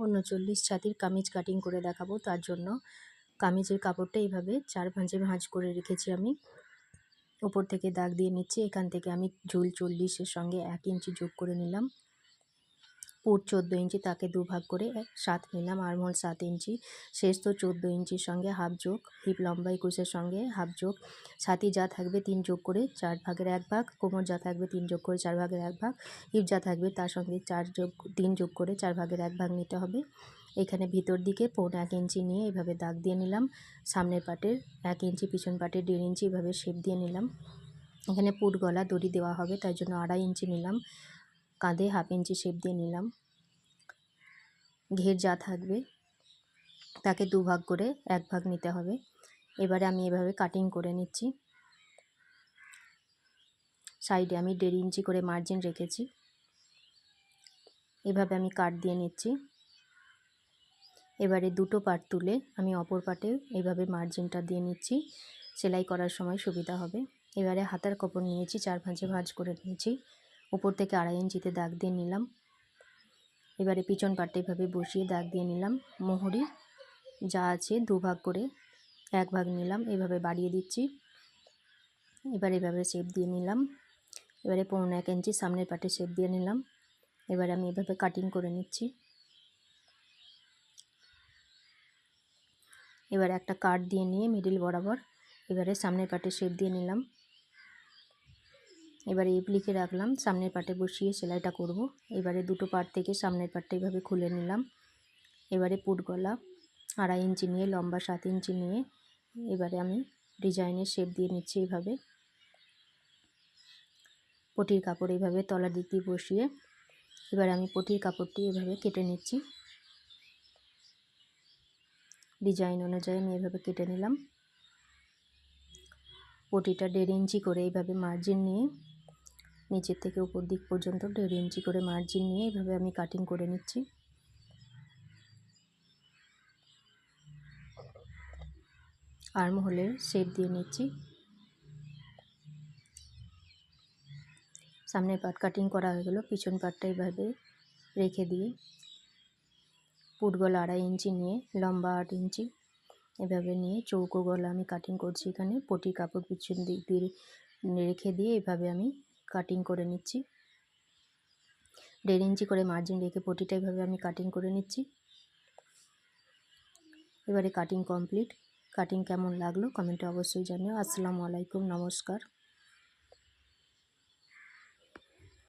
39 ছাতির kameez cutting করে দেখাবো। তার জন্য কামিজের কাপড়টা এইভাবে 4 ভাঁজে ভাঁজ করে রেখেছি আমি। ওপর থেকে দাগ দিয়ে নিচ্ছি। এখান থেকে আমি ঝুল 40-এর সঙ্গে 1 ইঞ্চি যোগ করে নিলাম। পুট 14 ইঞ্চি, তাকে দুভাগ করে 7 নিলাম। আর্মহোল 7 ইঞ্চি, শেষ তো 14 ইঞ্চির সঙ্গে হাফ যোগ, হিপ লম্বা 21-এর সঙ্গে হাফ যোগ, ছাতি যা থাকবে 3 যোগ করে 4 ভাগের 1 ভাগ, কোমর যা থাকবে 3 যোগ করে 4 ভাগের 1 ভাগ, হিপ যা থাকবে তার সঙ্গে 3 যোগ করে 4 ভাগের 1 ভাগ নিতে হবে। এখানে ভিতর দিকে 1.25 ইঞ্চি নিয়ে এভাবে দাগ দিয়ে নিলাম। সামনের পাটের 1 ইঞ্চি, পিছন পাটের 1.5 ইঞ্চি এভাবে শেপ দিয়ে নিলাম। এখানে পুট গলা দড়ি দেওয়া হবে, তাই জন্য 2.5 ইঞ্চি নিলাম। কাঁধে হাফ ইঞ্চি শেপ দিয়ে নিলাম। ঘের যা থাকবে তাকে 2 ভাগ করে 1 ভাগ নিতে হবে। এবারে আমি এভাবে কাটিং করে নিচ্ছি। সাইডে আমি 1.5 ইঞ্চি করে মার্জিন রেখেছি। এভাবে আমি কাট দিয়ে নিচ্ছি। এবারে দুটো পাট তুলে আমি অপর পাটে এইভাবে মার্জিনটা দিয়ে নিচ্ছি, সেলাই করার সময় সুবিধা হবে। এবারে হাতার কাপড় নিয়েছি, 4 ভাঁজে ভাঁজ করে নিয়েছি। উপর থেকে 2.5 ইঞ্চিতে দাগ দিয়ে নিলাম। এবারে পিছন পাটটা এভাবে বসিয়ে দাগ দিয়ে নিলাম। মোহরি যা আছে 2 ভাগ করে 1 ভাগ নিলাম, এভাবে বাড়িয়ে দিচ্ছি। এবার এভাবে শেপ দিয়ে নিলাম। এবারে 1.25 ইঞ্চি সামনের পাটে শেপ দিয়ে নিলাম। এবার আমি এভাবে কাটিং করে নিচ্ছি। এবার একটা কাট দিয়ে নিয়ে মিডিল বরাবর এবারে সামনের পাটে শেপ দিয়ে নিলাম। এবারে লিখে রাখলাম, সামনের পাটে বসিয়ে সেলাইটা করব। এবারে দুটো পাট থেকে সামনের পাটটা এইভাবে খুলে নিলাম। এবারে পুট গলা 2.5 ইঞ্চি নিয়ে লম্বা 7 ইঞ্চি নিয়ে এবারে আমি ডিজাইনের শেপ দিয়ে নিচ্ছি। এইভাবে পটির কাপড় এইভাবে তলার দিক দিয়ে বসিয়ে এবার আমি পটির কাপড়টি এভাবে কেটে নিচ্ছি। ডিজাইন অনুযায়ী আমি এভাবে কেটে নিলাম। পটিটা 1.5 ইঞ্চি করে এইভাবে মার্জিন নিয়ে নিচের থেকে উপর দিক পর্যন্ত 1.5 ইঞ্চি করে মার্জিন নিয়ে এইভাবে আমি কাটিং করে নিচ্ছি। আর্মহোলের শেপ দিয়ে নিচ্ছি। সামনের পাট কাটিং করা হয়ে গেল। পিছন পাটটা এইভাবে রেখে দিয়ে পুট গলা 2.5 ইঞ্চি নিয়ে লম্বা 8 ইঞ্চি এভাবে নিয়ে চৌকো গলা আমি কাটিং করছি। এখানে পটির কাপড় পিছন দিক দিয়ে রেখে দিয়ে এভাবে আমি কাটিং করে নিচ্ছি। 1.5 ইঞ্চি করে মার্জিন রেখে পটিটা এভাবে আমি কাটিং করে নিচ্ছি। এবারে কাটিং কমপ্লিট। কাটিং কেমন লাগলো কমেন্টে অবশ্যই জানিও। আসসালামু আলাইকুম, নমস্কার।